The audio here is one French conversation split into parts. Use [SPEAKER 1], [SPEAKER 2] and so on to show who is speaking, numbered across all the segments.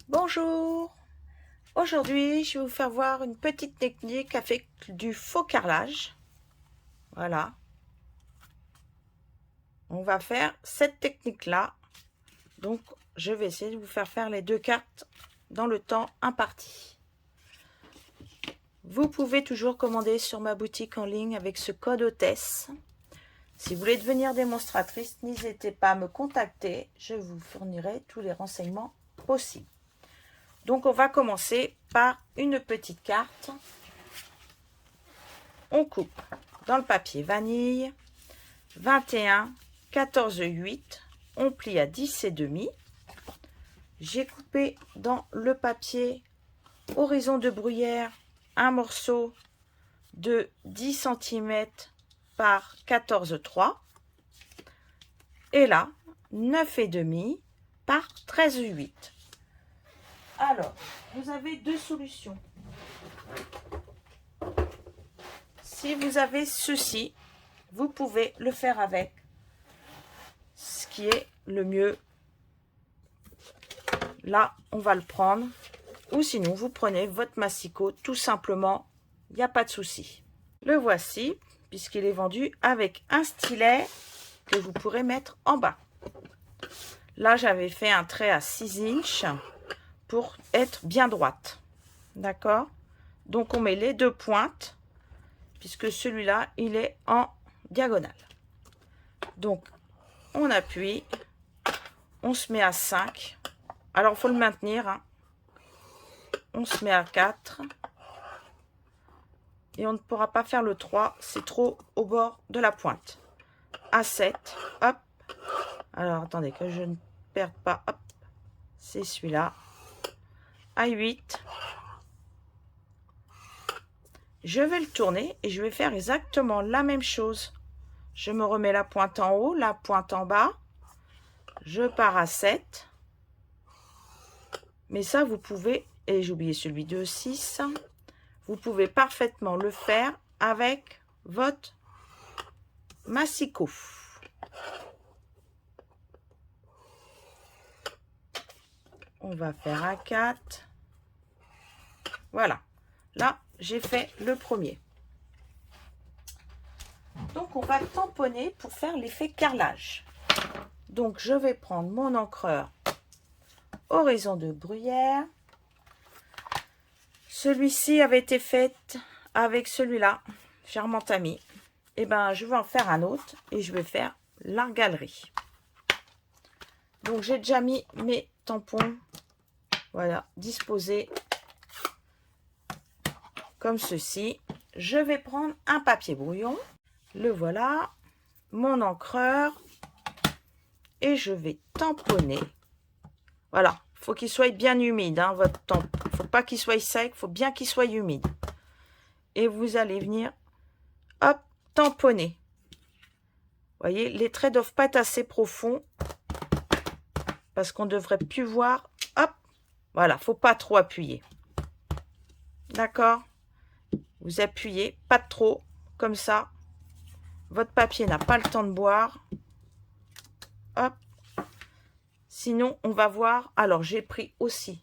[SPEAKER 1] Bonjour, aujourd'hui je vais vous faire voir une petite technique avec du faux carrelage. Voilà, on va faire cette technique là, donc je vais essayer de vous faire les deux cartes dans le temps imparti. Vous pouvez toujours commander sur ma boutique en ligne avec ce code hôtesse. Si vous voulez devenir démonstratrice, n'hésitez pas à me contacter, je vous fournirai tous les renseignements possibles. Donc on va commencer par une petite carte. On coupe dans le papier vanille 21, 14, 8. On plie à 10 et demi. J'ai coupé dans le papier horizon de bruyère un morceau de 10 cm par 14,3. Et là, 9 et demi par 13,8. Alors, vous avez deux solutions. Si vous avez ceci, vous pouvez le faire avec ce qui est le mieux. Là, on va le prendre. Ou sinon, vous prenez votre massicot tout simplement. Il n'y a pas de souci. Le voici, puisqu'il est vendu avec un stylet que vous pourrez mettre en bas. Là, j'avais fait un trait à 6 inches pour être bien droite. D'accord? Donc, on met les deux pointes, puisque celui-là, il est en diagonale. Donc, on appuie, on se met à 5. Alors, il faut le maintenir. Hein. On se met à 4. Et on ne pourra pas faire le 3, c'est trop au bord de la pointe. À 7, hop. Alors, attendez que je ne perde pas. Hop, c'est celui-là. À 8. Je vais le tourner et je vais faire exactement la même chose. Je me remets la pointe en haut, la pointe en bas. Je pars à 7. Mais ça, vous pouvez, et j'ai oublié celui de 6, vous pouvez parfaitement le faire avec votre massicot. On va faire à 4. Voilà. Là, j'ai fait le premier. Donc, on va tamponner pour faire l'effet carrelage. Donc, je vais prendre mon encreur horizon de bruyère. Celui-ci avait été fait avec celui-là, Charmant Ami. Et ben, je vais en faire un autre et je vais faire la galerie. Donc, j'ai déjà mis mes tampons, voilà, disposés comme ceci. Je vais prendre un papier brouillon, le voilà, mon encreur, et je vais tamponner. Voilà, il faut qu'il soit bien humide, hein, votre tampon. Il ne faut pas qu'il soit sec, il faut bien qu'il soit humide. Et vous allez venir, hop, tamponner. Vous voyez, les traits ne doivent pas être assez profonds, parce qu'on ne devrait plus voir. Hop, voilà, il ne faut pas trop appuyer. D'accord? Vous appuyez, pas trop, comme ça. Votre papier n'a pas le temps de boire. Hop. Sinon, on va voir. Alors, j'ai pris aussi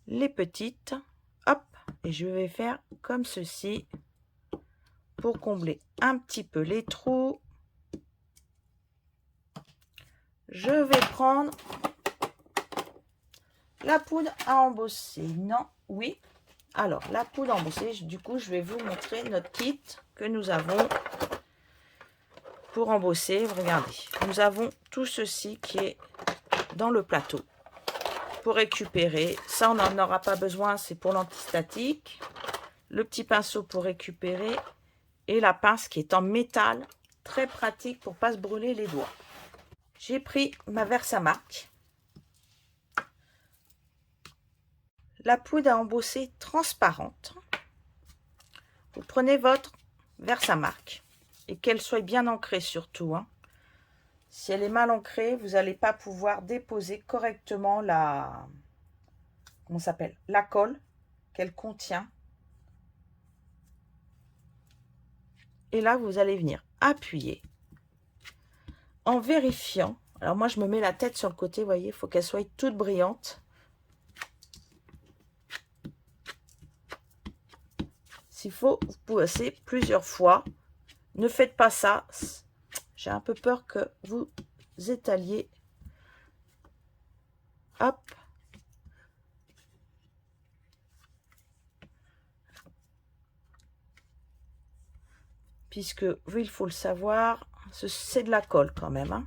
[SPEAKER 1] les petites. Hop. Et je vais faire comme ceci pour combler un petit peu les trous. Je vais prendre la poudre à embosser. Non, oui. Alors, la poudre à embosser, du coup, je vais vous montrer notre kit que nous avons pour embosser. Regardez, nous avons tout ceci qui est dans le plateau. Pour récupérer, ça, on n'en aura pas besoin, c'est pour l'antistatique. Le petit pinceau pour récupérer et la pince qui est en métal, très pratique pour ne pas se brûler les doigts. J'ai pris ma Versamark. La poudre à embosser transparente. Vous prenez votre Versamark et qu'elle soit bien ancrée surtout. Hein. Si elle est mal ancrée, vous n'allez pas pouvoir déposer correctement la, comment ça s'appelle, la colle qu'elle contient. Et là, vous allez venir appuyer en vérifiant. Alors moi, je me mets la tête sur le côté, vous voyez, il faut qu'elle soit toute brillante. s'il faut, vous passez plusieurs fois. Ne faites pas ça. J'ai un peu peur que vous étaliez. Hop. Puisque, oui, il faut le savoir, c'est de la colle quand même. Hein.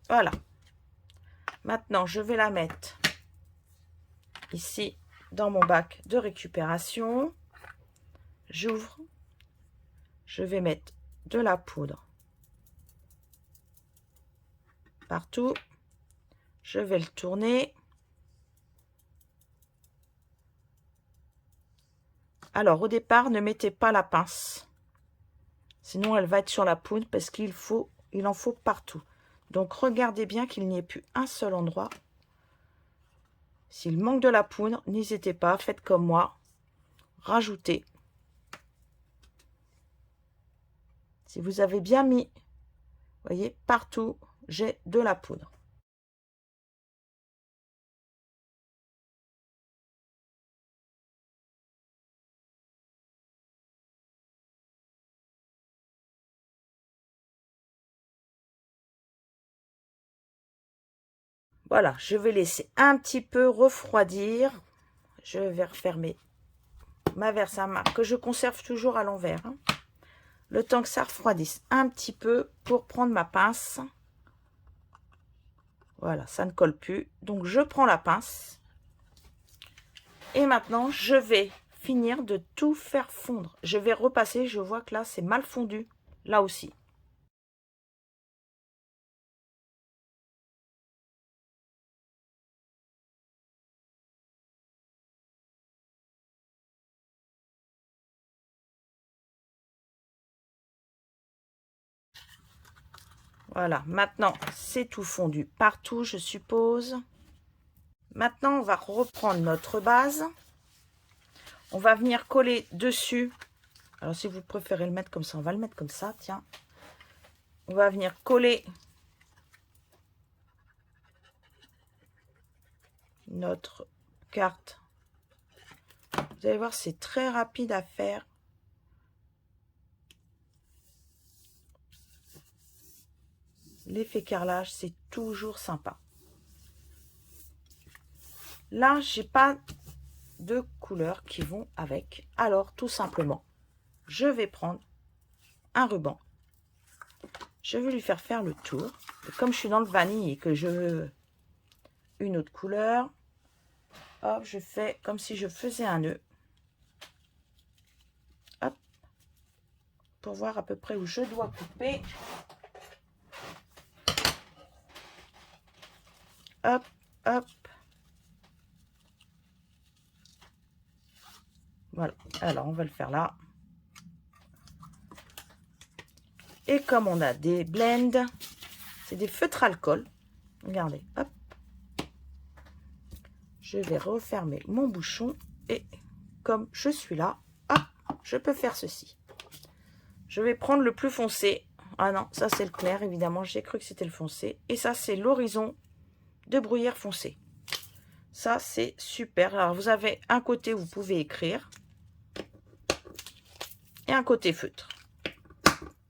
[SPEAKER 1] Voilà. Maintenant, je vais la mettre ici dans mon bac de récupération. J'ouvre. Je vais mettre de la poudre partout. Je vais le tourner. Alors, au départ, ne mettez pas la pince. Sinon, elle va être sur la poudre parce qu'il en faut partout. Donc, regardez bien qu'il n'y ait plus un seul endroit. S'il manque de la poudre, n'hésitez pas, faites comme moi. Rajoutez. Si vous avez bien mis, voyez, partout, j'ai de la poudre. Voilà, je vais laisser un petit peu refroidir. Je vais refermer ma Versamark que je conserve toujours à l'envers. Hein. Le temps que ça refroidisse un petit peu pour prendre ma pince. Voilà, ça ne colle plus. Donc, je prends la pince. Et maintenant, je vais finir de tout faire fondre. Je vais repasser. Je vois que là, c'est mal fondu. Là aussi. Voilà, maintenant, c'est tout fondu partout, je suppose. Maintenant, on va reprendre notre base. On va venir coller dessus. Alors, si vous préférez le mettre comme ça, on va le mettre comme ça, tiens. On va venir coller notre carte. Vous allez voir, c'est très rapide à faire. L'effet carrelage, c'est toujours sympa. Là, j'ai pas de couleurs qui vont avec. Alors, tout simplement, je vais prendre un ruban. Je vais lui faire le tour. Et comme je suis dans le vanille et que je veux une autre couleur, hop, je fais comme si je faisais un nœud. Hop, pour voir à peu près où je dois couper. Hop, hop. Voilà, alors on va le faire là. Et comme on a des blends, c'est des feutres alcool. Regardez, hop. Je vais refermer mon bouchon et comme je suis là, hop, je peux faire ceci. Je vais prendre le plus foncé. Ah non, ça c'est le clair, évidemment, j'ai cru que c'était le foncé. Et ça, c'est l'horizon de bruyère foncé. Ça, c'est super. Alors, vous avez un côté où vous pouvez écrire et un côté feutre.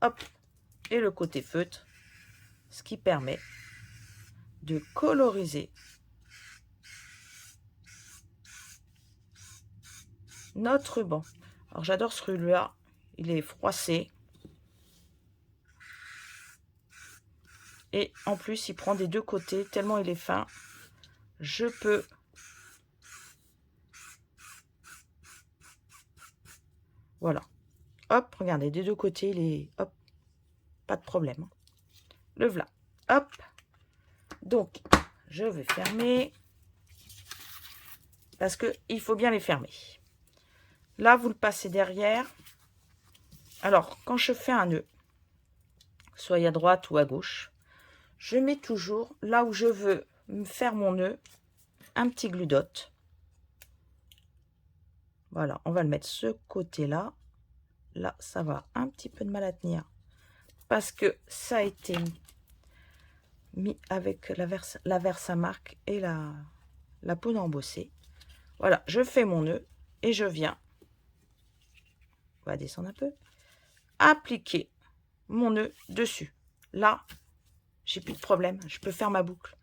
[SPEAKER 1] Hop, et le côté feutre, ce qui permet de coloriser notre ruban. Alors, j'adore ce ruban-là. Il est froissé. Et en plus, il prend des deux côtés, tellement il est fin. Je peux voilà. Hop, regardez, des deux côtés, il est hop, pas de problème. Le voilà. Hop. Donc, je vais fermer. Parce que il faut bien les fermer. Là, vous le passez derrière. Alors, quand je fais un nœud, soit à droite ou à gauche, je mets toujours là où je veux faire mon nœud, un petit glue dot. Voilà, on va le mettre ce côté-là. Là, ça va un petit peu de mal à tenir parce que ça a été mis avec la Versamark et la poudre embossée. Voilà, je fais mon nœud et je viens va descendre un peu. Appliquer mon nœud dessus. Là, j'ai plus de problème. Je peux faire ma boucle.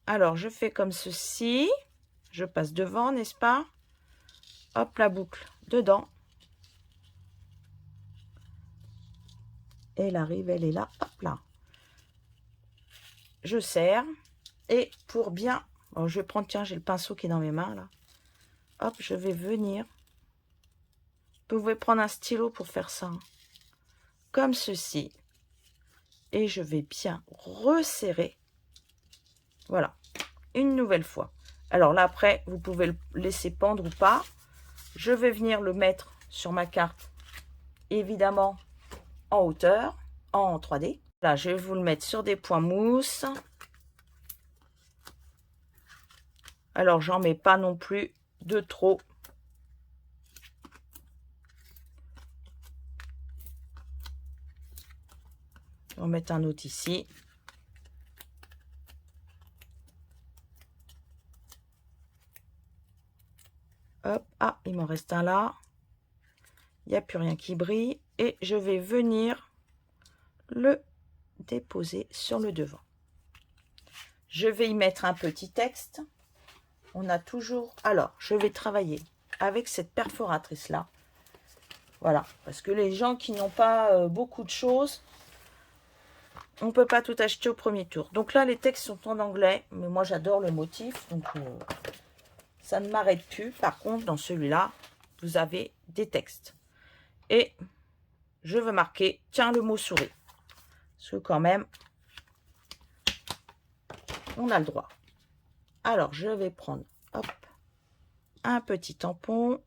[SPEAKER 1] Alors, je fais comme ceci. Je passe devant, n'est-ce pas? Hop, la boucle dedans. Elle arrive, elle est là. Hop là. Je serre. Et pour bien... Alors, je vais prendre, tiens, j'ai le pinceau qui est dans mes mains, là. Hop, je vais venir. Vous pouvez prendre un stylo pour faire ça. Hein. Comme ceci. Et je vais bien resserrer. Voilà. Une nouvelle fois. Alors là, après, vous pouvez le laisser pendre ou pas. Je vais venir le mettre sur ma carte, évidemment, en hauteur, en 3D. Là, je vais vous le mettre sur des points mousse. Alors, j'en mets pas non plus de trop. On va mettre un autre ici. Hop, ah, il m'en reste un là. Il n'y a plus rien qui brille. Et je vais venir le déposer sur le devant. Je vais y mettre un petit texte. On a toujours... Alors, je vais travailler avec cette perforatrice là. Voilà, parce que les gens qui n'ont pas beaucoup de choses, on ne peut pas tout acheter au premier tour. Donc là, les textes sont en anglais, mais moi j'adore le motif, donc ça ne m'arrête plus. Par contre, dans celui-là, vous avez des textes. Et je veux marquer, tiens, le mot souris. Parce que quand même, on a le droit. Alors, je vais prendre, hop, un petit tampon.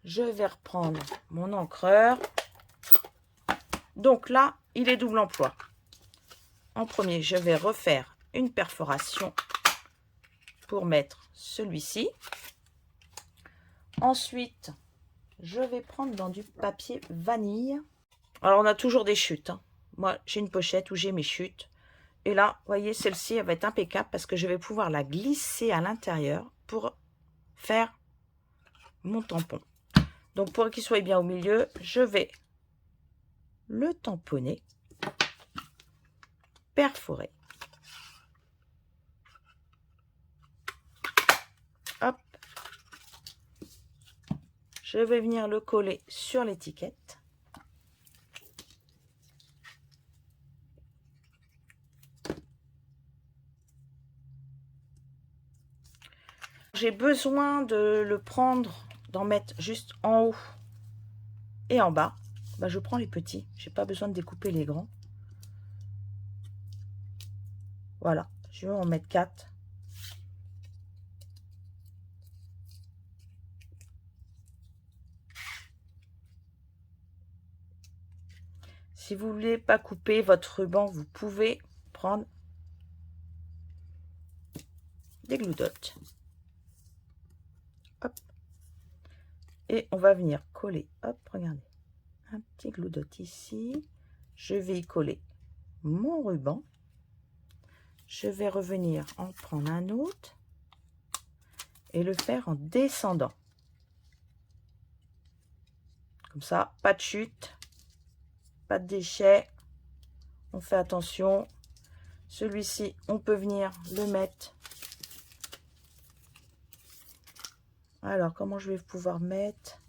[SPEAKER 1] Je vais reprendre mon encreur. Donc là, il est double emploi. En premier, je vais refaire une perforation pour mettre celui-ci. Ensuite, je vais prendre dans du papier vanille. Alors, on a toujours des chutes. Hein. Moi, j'ai une pochette où j'ai mes chutes. Et là, vous voyez, celle-ci, elle va être impeccable parce que je vais pouvoir la glisser à l'intérieur pour faire mon tampon. Donc, pour qu'il soit bien au milieu, je vais le tamponner, perforer. Hop. Je vais venir le coller sur l'étiquette. J'ai besoin de le prendre, d'en mettre juste en haut et en bas. Bah, je prends les petits. J'ai pas besoin de découper les grands. Voilà. Je vais en mettre 4. Si vous voulez pas couper votre ruban, vous pouvez prendre des glue dots. Hop. Et on va venir coller. Hop, regardez. Un petit glue dot ici. Je vais y coller mon ruban. Je vais revenir en prendre un autre et le faire en descendant. Comme ça, pas de chute, pas de déchets. On fait attention. Celui-ci, on peut venir le mettre. Alors, comment je vais pouvoir mettre?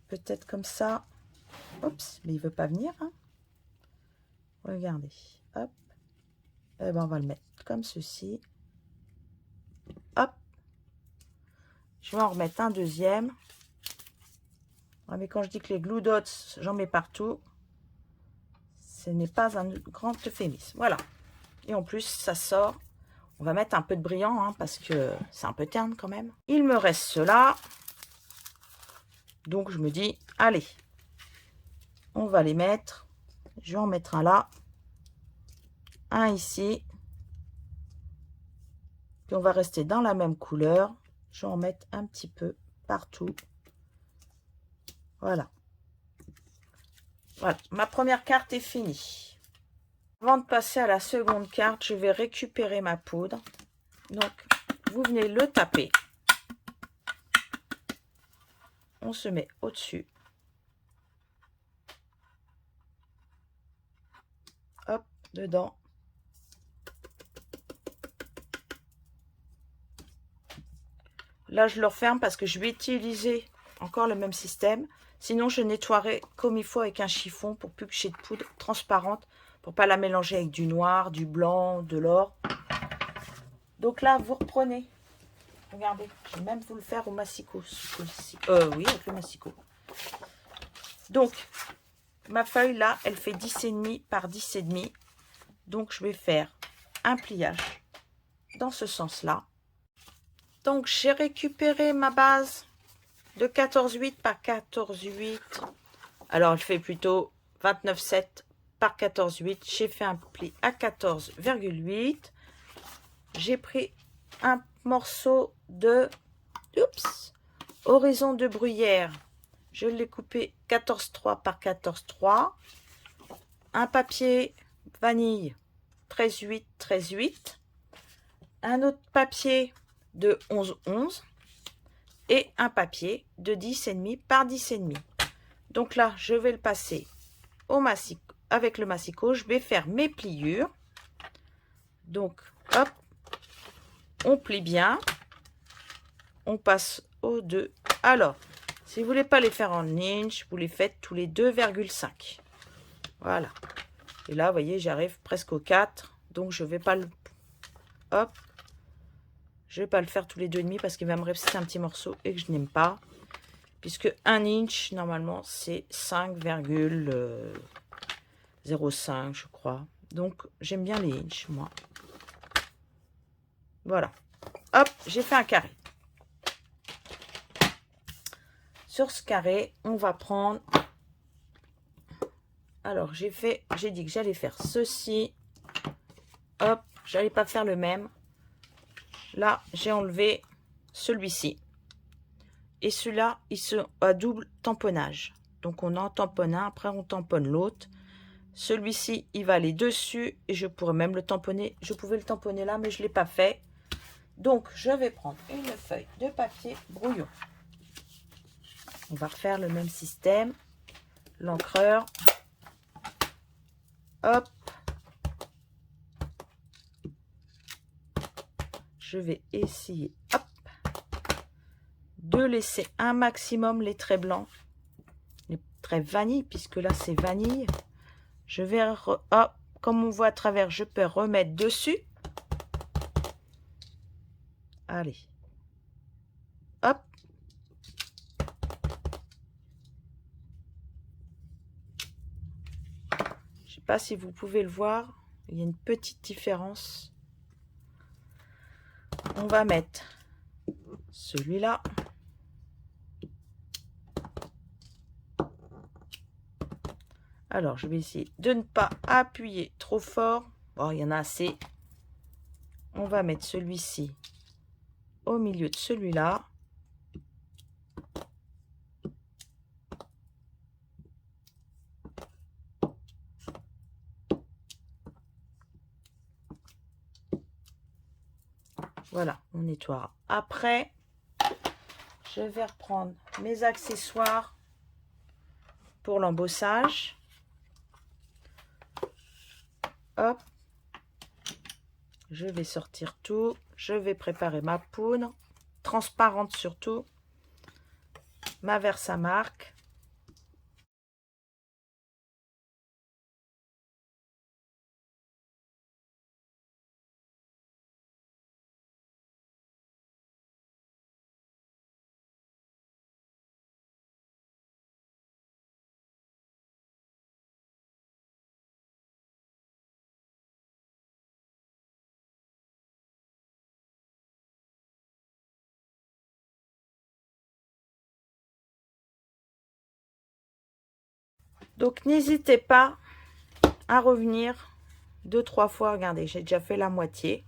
[SPEAKER 1] Peut-être comme ça. Oups, mais il veut pas venir. Hein. Regardez. Hop. Eh ben, on va le mettre comme ceci. Hop. Je vais en remettre un deuxième. Ah, mais quand je dis que les glue dots, j'en mets partout, ce n'est pas un grand euphémisme. Voilà. Et en plus, ça sort. On va mettre un peu de brillant, hein, parce que c'est un peu terne quand même. Il me reste cela. Donc, je me dis, allez, on va les mettre. Je vais en mettre un là. Un ici. Puis, on va rester dans la même couleur. Je vais en mettre un petit peu partout. Voilà. Voilà, ma première carte est finie. Avant de passer à la seconde carte, je vais récupérer ma poudre. Donc, vous venez le taper. on se met au-dessus. Hop, dedans. Là, je le referme parce que je vais utiliser encore le même système. Sinon, je nettoierai comme il faut avec un chiffon pour plus que j'ai de poudre transparente, pour pas la mélanger avec du noir, du blanc, de l'or. Donc là, vous reprenez. Regardez, je vais même vous le faire au massicot. Oui, avec le massicot. Donc, ma feuille là, elle fait 10,5 par 10,5. Donc, je vais faire un pliage dans ce sens-là. Donc, j'ai récupéré ma base de 14,8 par 14,8. Alors, elle fait plutôt 29,7 par 14,8. J'ai fait un pli à 14,8. J'ai pris un morceau de horizon de bruyère. Je l'ai coupé 14,3 par 14,3. Un papier vanille 13,8, 13,8. Un autre papier de 11,11. Et un papier de 10,5 par 10,5. Donc là, je vais le passer au massicot. Avec le massicot, je vais faire mes pliures. Donc, hop, on plie bien. On passe aux deux. Alors, si vous voulez pas les faire en inch, vous les faites tous les 2,5. Voilà. Et là, vous voyez, j'arrive presque au 4. Donc, je vais pas le... Hop. Je vais pas le faire tous les 2,5 parce qu'il va me rester un petit morceau et que je n'aime pas. Puisque 1 inch, normalement, c'est 5,05, je crois. Donc, j'aime bien les inches, moi. Voilà. Hop, j'ai fait un carré. Sur ce carré, on va prendre... Alors, j'ai dit que j'allais faire ceci. Hop, j'allais pas faire le même. Là, j'ai enlevé celui-ci. Et celui-là, ils sont à double tamponnage. Donc, on en tamponne un, après on tamponne l'autre. Celui-ci, il va aller dessus et je pourrais même le tamponner. Je pouvais le tamponner là, mais je ne l'ai pas fait. Donc, je vais prendre une feuille de papier brouillon. On va refaire le même système. L'encreur. Hop. Je vais essayer, hop, de laisser un maximum les traits blancs. Les traits vanille, puisque là, c'est vanille. Je vais, hop, comme on voit à travers, je peux remettre dessus. Allez. Hop. Je ne sais pas si vous pouvez le voir. Il y a une petite différence. On va mettre celui-là. Alors, je vais essayer de ne pas appuyer trop fort. Bon, il y en a assez. On va mettre celui-ci au milieu de celui-là. Voilà, on nettoie. Après, je vais reprendre mes accessoires pour l'embossage. Hop. Je vais sortir tout. Je vais préparer ma poudre. Transparente surtout. Ma Versamark. Donc, n'hésitez pas à revenir 2-3 fois. Regardez, j'ai déjà fait la moitié.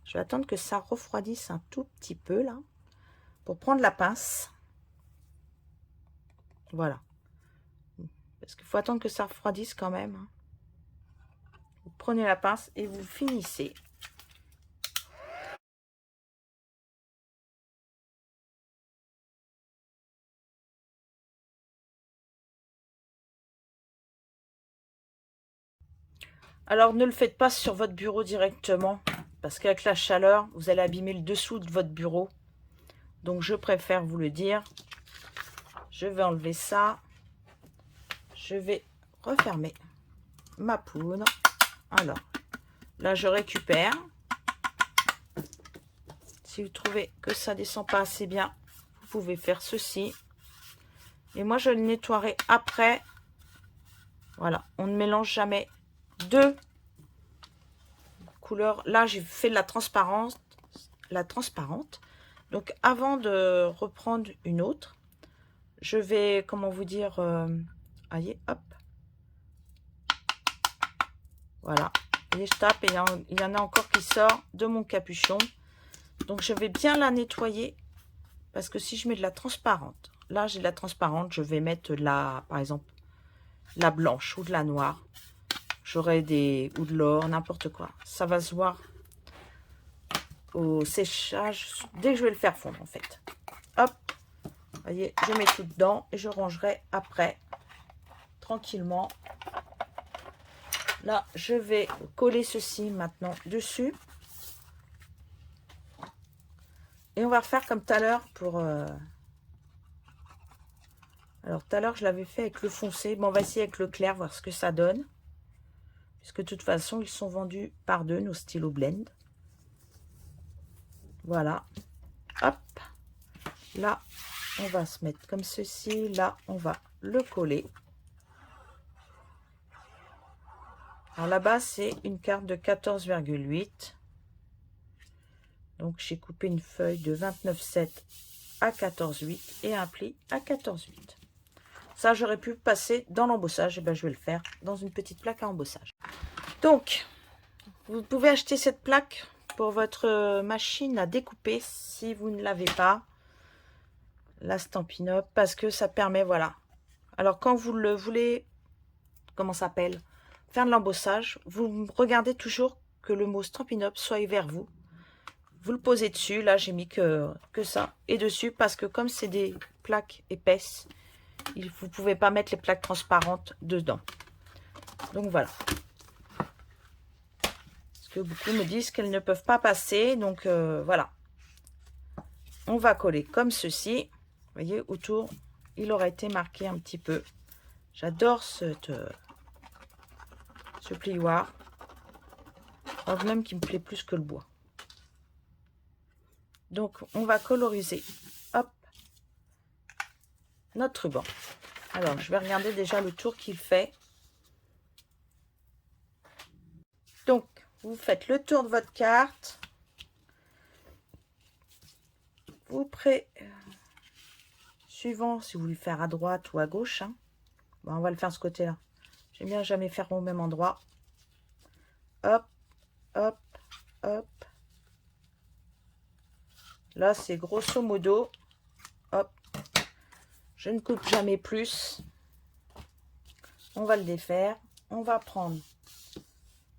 [SPEAKER 1] Je vais attendre que ça refroidisse un tout petit peu, là, pour prendre la pince. Voilà. Parce qu'il faut attendre que ça refroidisse quand même. Vous prenez la pince et vous finissez. Alors, ne le faites pas sur votre bureau directement, parce qu'avec la chaleur, vous allez abîmer le dessous de votre bureau. Donc, je préfère vous le dire. Je vais enlever ça. Je vais refermer ma poudre. Alors, là, je récupère. Si vous trouvez que ça ne descend pas assez bien, vous pouvez faire ceci. Et moi, je le nettoierai après. Voilà, on ne mélange jamais deux couleurs. Là, j'ai fait de la transparente. Donc, avant de reprendre une autre, je vais, comment vous dire, allez, hop. Voilà. Et je tape et il y en a encore qui sort de mon capuchon. Donc, je vais bien la nettoyer. Parce que si je mets de la transparente, là, j'ai de la transparente, je vais mettre la, par exemple, la blanche ou de la noire. J'aurai ou de l'or, n'importe quoi. Ça va se voir au séchage dès que je vais le faire fondre, en fait. Hop. Vous voyez, je mets tout dedans et je rangerai après, tranquillement. Là, je vais coller ceci maintenant dessus. Et on va refaire comme tout à l'heure pour... Alors, tout à l'heure, je l'avais fait avec le foncé. Bon, on va essayer avec le clair, voir ce que ça donne. Puisque de toute façon, ils sont vendus par deux, nos stylos blend. Voilà. Hop. Là, on va se mettre comme ceci. Là, on va le coller. Alors là-bas, c'est une carte de 14,8. Donc, j'ai coupé une feuille de 29,7 à 14,8 et un pli à 14,8. Ça, j'aurais pu passer dans l'embossage. Et ben, je vais le faire dans une petite plaque à embossage. Donc, vous pouvez acheter cette plaque pour votre machine à découper si vous ne l'avez pas. La Stampin' Up, parce que ça permet, voilà. Alors, quand vous le voulez, comment ça s'appelle, faire de l'embossage, vous regardez toujours que le mot Stampin' Up soit vers vous. Vous le posez dessus. Là, j'ai mis que ça. Et dessus, parce que comme c'est des plaques épaisses, vous ne pouvez pas mettre les plaques transparentes dedans. Donc, voilà. Parce que beaucoup me disent qu'elles ne peuvent pas passer. Donc, voilà. On va coller comme ceci. Vous voyez, autour, il aura été marqué un petit peu. J'adore ce plioir. Je crois même qu'il me plaît plus que le bois. Donc, on va coloriser, hop, notre ruban. Alors, je vais regarder déjà le tour qu'il fait. Donc, vous faites le tour de votre carte. Vous suivant si vous voulez faire à droite ou à gauche. Hein. Bon, on va le faire de ce côté-là. J'aime bien jamais faire au même endroit. Hop, hop, hop. Là, c'est grosso modo. Hop. Je ne coupe jamais plus. On va le défaire. On va prendre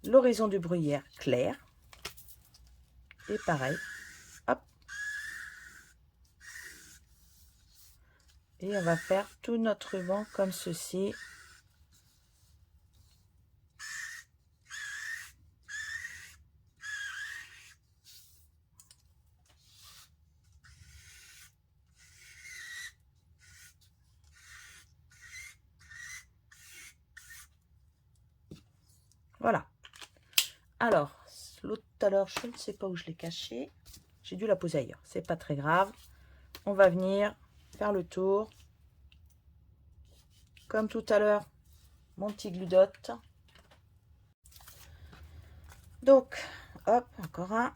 [SPEAKER 1] l'horizon du bruyère clair. Et pareil. Hop. Et on va faire tout notre ruban comme ceci. Voilà. Alors, l'autre tout à l'heure, je ne sais pas où je l'ai caché. J'ai dû la poser ailleurs. C'est pas très grave. On va venir faire le tour. Comme tout à l'heure, mon petit glue dot. Donc, hop, encore un.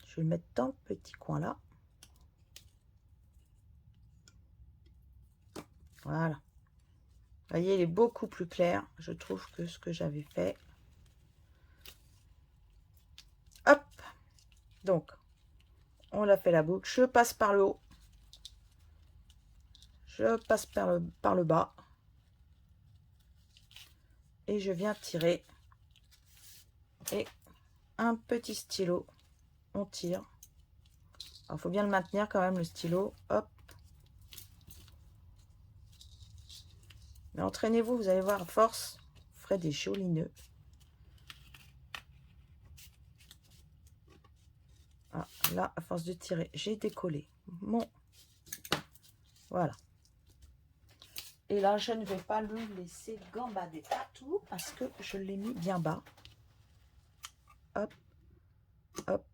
[SPEAKER 1] Je vais le mettre dans le petit coin là. Voilà. Vous voyez, il est beaucoup plus clair, je trouve, que ce que j'avais fait. Hop. Donc, on a fait la boucle. Je passe par le haut. Je passe par le bas. Et je viens tirer. Et un petit stylo. On tire. Alors, il faut bien le maintenir quand même, le stylo. Hop. Mais entraînez-vous, vous allez voir, force, ferait des jolis nœuds. Ah, là, à force de tirer, j'ai décollé mon... Voilà. Et là, je ne vais pas le laisser gambader partout parce que je l'ai mis bien bas. Hop, hop,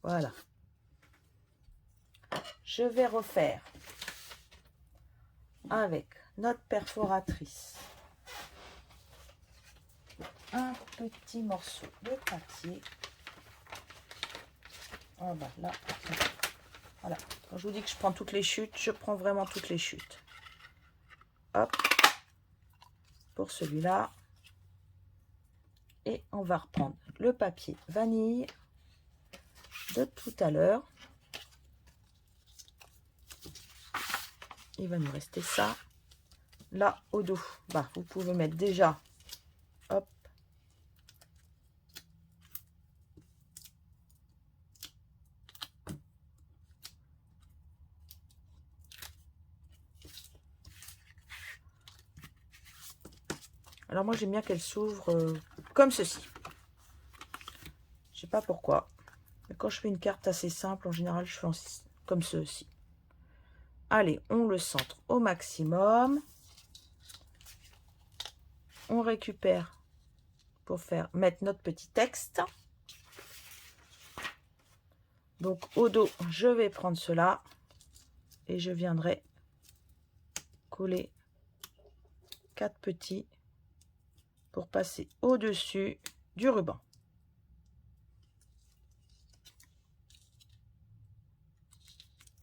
[SPEAKER 1] voilà. Je vais refaire avec notre perforatrice un petit morceau de papier. Oh bah là, voilà. Quand je vous dis que je prends toutes les chutes, je prends vraiment toutes les chutes. Hop, pour celui-là. Et on va reprendre le papier vanille de tout à l'heure. Il va nous rester ça. Là, au dos, bah, vous pouvez mettre déjà, hop, alors moi j'aime bien qu'elle s'ouvre comme ceci. Je sais pas pourquoi. Mais quand je fais une carte assez simple, en général je fais comme ceci. Allez, on le centre au maximum. On récupère pour mettre notre petit texte. Donc au dos, je vais prendre cela et je viendrai coller 4 petits pour passer au-dessus du ruban.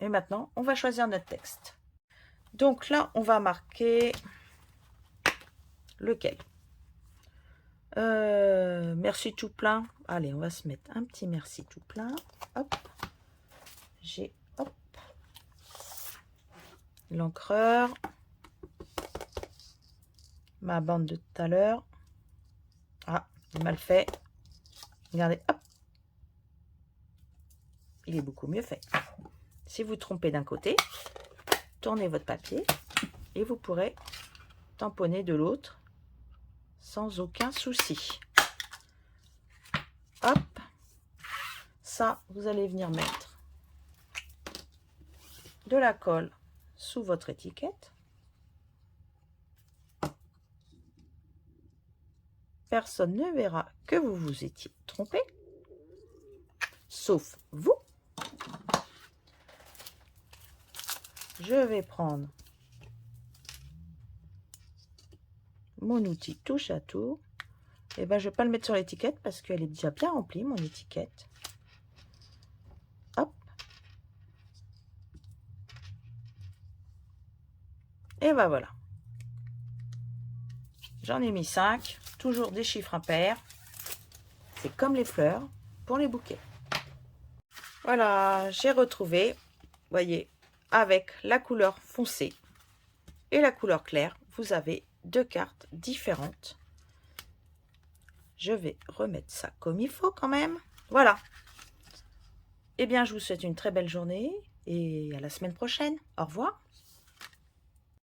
[SPEAKER 1] Et maintenant, on va choisir notre texte. Donc là, on va marquer lequel. Merci tout plein. Allez, on va se mettre un petit merci tout plein. Hop. J'ai l'encreur. Ma bande de tout à l'heure. Ah, mal fait. Regardez, hop. Il est beaucoup mieux fait. Si vous trompez d'un côté, tournez votre papier et vous pourrez tamponner de l'autre sans aucun souci. Hop. Ça, vous allez venir mettre de la colle sous votre étiquette. Personne ne verra que vous vous étiez trompé, sauf vous. Je vais prendre mon outil touche à tout. Et ben, je ne vais pas le mettre sur l'étiquette parce qu'elle est déjà bien remplie, mon étiquette. Hop. Et ben voilà. J'en ai mis 5. Toujours des chiffres impairs. C'est comme les fleurs pour les bouquets. Voilà, j'ai retrouvé, voyez, avec la couleur foncée et la couleur claire, vous avez 2 cartes différentes. Je vais remettre ça comme il faut quand même. Voilà. Eh bien, je vous souhaite une très belle journée et à la semaine prochaine. Au revoir.